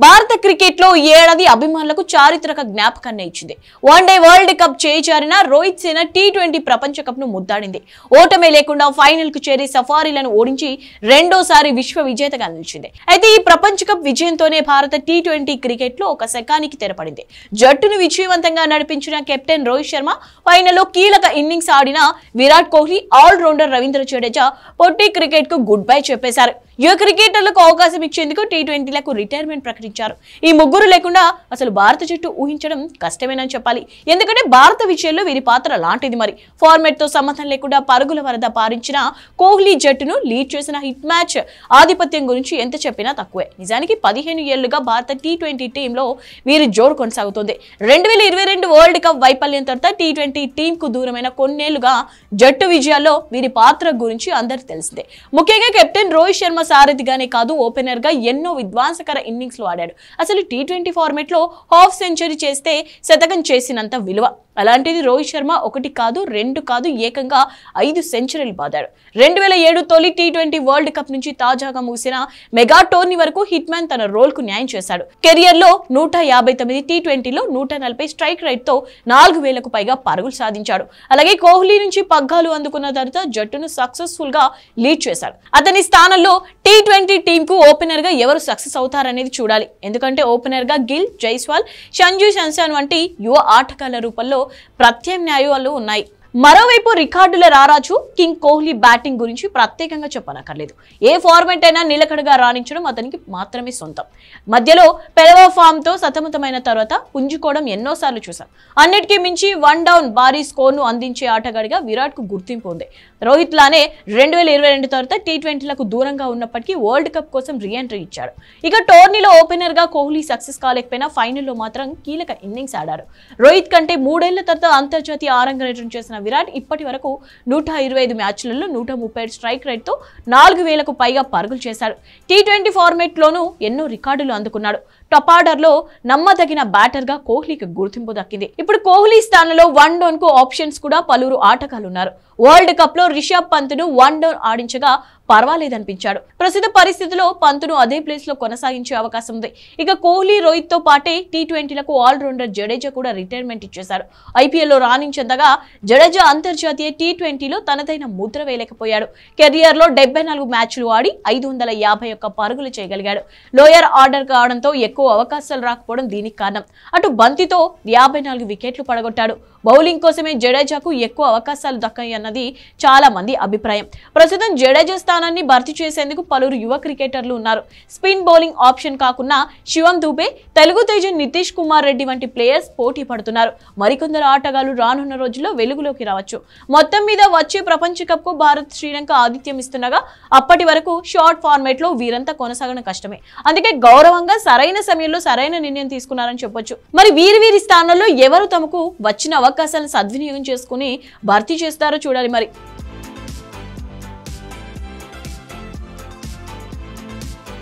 భారత క్రికెట్ లో ఏడాది అభిమానులకు చారిత్రక జ్ఞాపకాన్ని ఇచ్చింది. వన్డే వరల్డ్ కప్ చేజారిన రోహిత్ సేన టీ20 ప్రపంచ కప్ ను ముద్దాడింది. ఓటమే లేకుండా ఫైనల్ కు చేరి సఫారీలను ఓడించి రెండోసారి విశ్వ విజేతగా నిలిచింది. అయితే ఈ ప్రపంచ కప్ విజయంతోనే భారత టీ20 క్రికెట్ లో ఒక శకానికి తెరపడింది. జట్టును విజయవంతంగా నడిపించిన కెప్టెన్ రోహిత్ శర్మ, ఫైనల్లో కీలక ఇన్నింగ్స్ ఆడిన విరాట్ కోహ్లీ, ఆల్ రౌండర్ రవీంద్ర జడేజా పొట్టి క్రికెట్ కు గుడ్ బై చెప్పేశారు. యువ క్రికెటర్లకు అవకాశం ఇచ్చేందుకు టీ20లకు రిటైర్మెంట్ ప్రకటించారు. ఈ ముగ్గురు లేకుండా అసలు భారత జట్టు ఊహించడం కష్టమేనని చెప్పాలి. ఎందుకంటే భారత విజయంలో వీరి పాత్ర లాంటిది. మరి ఫార్మాట్ తో సంబంధం లేకుండా పరుగుల వరద పారించిన కోహ్లీ జట్టును లీడ్ చేసిన హిట్ మ్యాచ్ ఆధిపత్యం గురించి ఎంత చెప్పినా తక్కువే. నిజానికి 15 ఏళ్లుగా భారత టీ20 టీంలో వీరి జోరు కొనసాగుతోంది. 2022 వరల్డ్ కప్ వైఫల్యం తర్వాత టీ20 టీం కు దూరమైన కొన్నేళ్లుగా జట్టు విజయాల్లో వీరి పాత్ర గురించి అందరికి తెలిసిందే. ముఖ్యంగా కెప్టెన్ రోహిత్ శర్మ సారథిగానే కాదు, ఓపెనర్ గా ఎన్నో విధ్వంసకర ఇన్నింగ్స్ లో ఆడాడు. అసలు టీ20 ఫార్మాట్ లో హాఫ్ సెంచరీ చేస్తే శతకం చేసినంత విలువ. అలాంటిది రోహిత్ శర్మ 1 కాదు 2 కాదు ఏకంగా 5 సెంచరీలు బాదాడు. 2007 తొలి టీ20 వరల్డ్ కప్ నుంచి తాజాగా ముగిసిన మెగా టోర్నీ వరకు హిట్ మ్యాన్ తన రోల్ కు న్యాయం చేశాడు. కెరియర్ లో 159 టీ20లో 140 స్ట్రైక్ రేట్ తో 4000కు పైగా పరుగులు సాధించాడు. అలాగే కోహ్లీ నుంచి పగ్గాలు అందుకున్న తర్వాత జట్టును సక్సెస్ఫుల్ గా లీడ్ చేశాడు. అతని స్థానంలో టీ20 టీం కు ఓపెనర్ గా ఎవరు సక్సెస్ అవుతారనేది చూడాలి. ఎందుకంటే ఓపెనర్ గా గిల్, జైస్వాల్, సంజు శాంసన్ వంటి యువ ఆటగాళ్ల రూపంలో ప్రత్యామ్నాయాలు ఉన్నాయి. మరోవైపు రికార్డుల రారాజు కింగ్ కోహ్లీ బ్యాటింగ్ గురించి ప్రత్యేకంగా చెప్పనక్కర్లేదు. ఏ ఫార్మాట్ అయినా నిలకడగా రాణించడం అతనికి మాత్రమే సొంతం. మధ్యలో పెరవ ఫామ్ తో సతమతమైన తర్వాత పుంజుకోవడం ఎన్నోసార్లు చూసాం. అన్నిటికీ మించి వన్ డౌన్ భారీ స్కోర్ ను అందించే ఆటగాడిగా విరాట్ కు గుర్తింపు ఉంది. రోహిత్ లానే 2022 తర్వాత టీ20లకు దూరంగా ఉన్నప్పటికీ వరల్డ్ కప్ కోసం రీఎంట్రీ ఇచ్చాడు. ఇక టోర్నీలో ఓపెనర్ గా కోహ్లీ సక్సెస్ కాలేకపోయినా ఫైనల్లో మాత్రం కీలక ఇన్నింగ్స్ ఆడారు. రోహిత్ కంటే 3 ఏళ్ల తర్వాత అంతర్జాతీయ ఆరంగేట్రం చేసిన విరాట్ ఇప్పటి వరకు 125 మ్యాచ్లలో 137 స్ట్రైక్ రేట్ తో 4000కు పైగా పరుగులు చేశాడు. టీ20 ఫార్మాట్ లోనూ ఎన్నో రికార్డులు అందుకున్నాడు. టాప్ ఆర్డర్ లో నమ్మదగిన బ్యాటర్ గా కోహ్లీకి గుర్తింపు దక్కింది. ఇప్పుడు కోహ్లీ స్థానంలో వన్ డౌన్ కు ఆప్షన్స్ కూడా పలువురు ఆటగాళ్లు ఉన్నారు. వరల్డ్ కప్ లో రిషబ్ పంత్ ను వన్ డౌన్ ఆడించగా పర్వాలేదనిపించాడు. ప్రస్తుత పరిస్థితిలో పంతును అదే ప్లేస్ లో కొనసాగించే అవకాశం ఉంది. ఇక కోహ్లీ, రోహిత్ తో పాటే టీ20లకు ఆల్ రౌండర్ జడేజా కూడా రిటైర్మెంట్ ఇచ్చేశారు. ఐపీఎల్ లో రాణించేంతగా జడేజా అంతర్జాతీయ టీ20లో తనదైన ముద్ర వేయలేకపోయాడు. కెరియర్ లో 74 మ్యాచ్లు ఆడి 551 పరుగులు చేయగలిగాడు. లోయర్ ఆర్డర్ కావడంతో ఎక్కువ అవకాశాలు రాకపోవడం దీనికి కారణం. అటు బంతితో 54 వికెట్లు పడగొట్టాడు. బౌలింగ్ కోసమే జడేజాకు ఎక్కువ అవకాశాలు దక్కాయన్నది చాలా మంది అభిప్రాయం. ప్రస్తుతం జడేజా స్థానాన్ని భర్తీ చేసేందుకు పలువురు యువ క్రికెటర్లు ఉన్నారు. స్పిన్ బౌలింగ్ ఆప్షన్ కాకుండా శివం దూబే, తెలుగు తేజ నితీష్ కుమార్ రెడ్డి వంటి ప్లేయర్స్ పోటీ పడుతున్నారు. మరికొందరు ఆటగాళ్లు రానున్న రోజుల్లో వెలుగులోకి రావచ్చు. మొత్తం మీద వచ్చే ప్రపంచ కప్ కు భారత్, శ్రీలంక ఆతిథ్యం ఇస్తుండగా అప్పటి వరకు షార్ట్ ఫార్మాట్ లో వీరంతా కొనసాగడం కష్టమే. అందుకే గౌరవంగా సరైన సమయంలో సరైన నిర్ణయం తీసుకున్నారని చెప్పొచ్చు. మరి వీరి స్థానంలో ఎవరు తమకు వచ్చిన అవకాశాలను సద్వినియోగం చేసుకుని భర్తీ చేస్తారో చూడాలి మరి.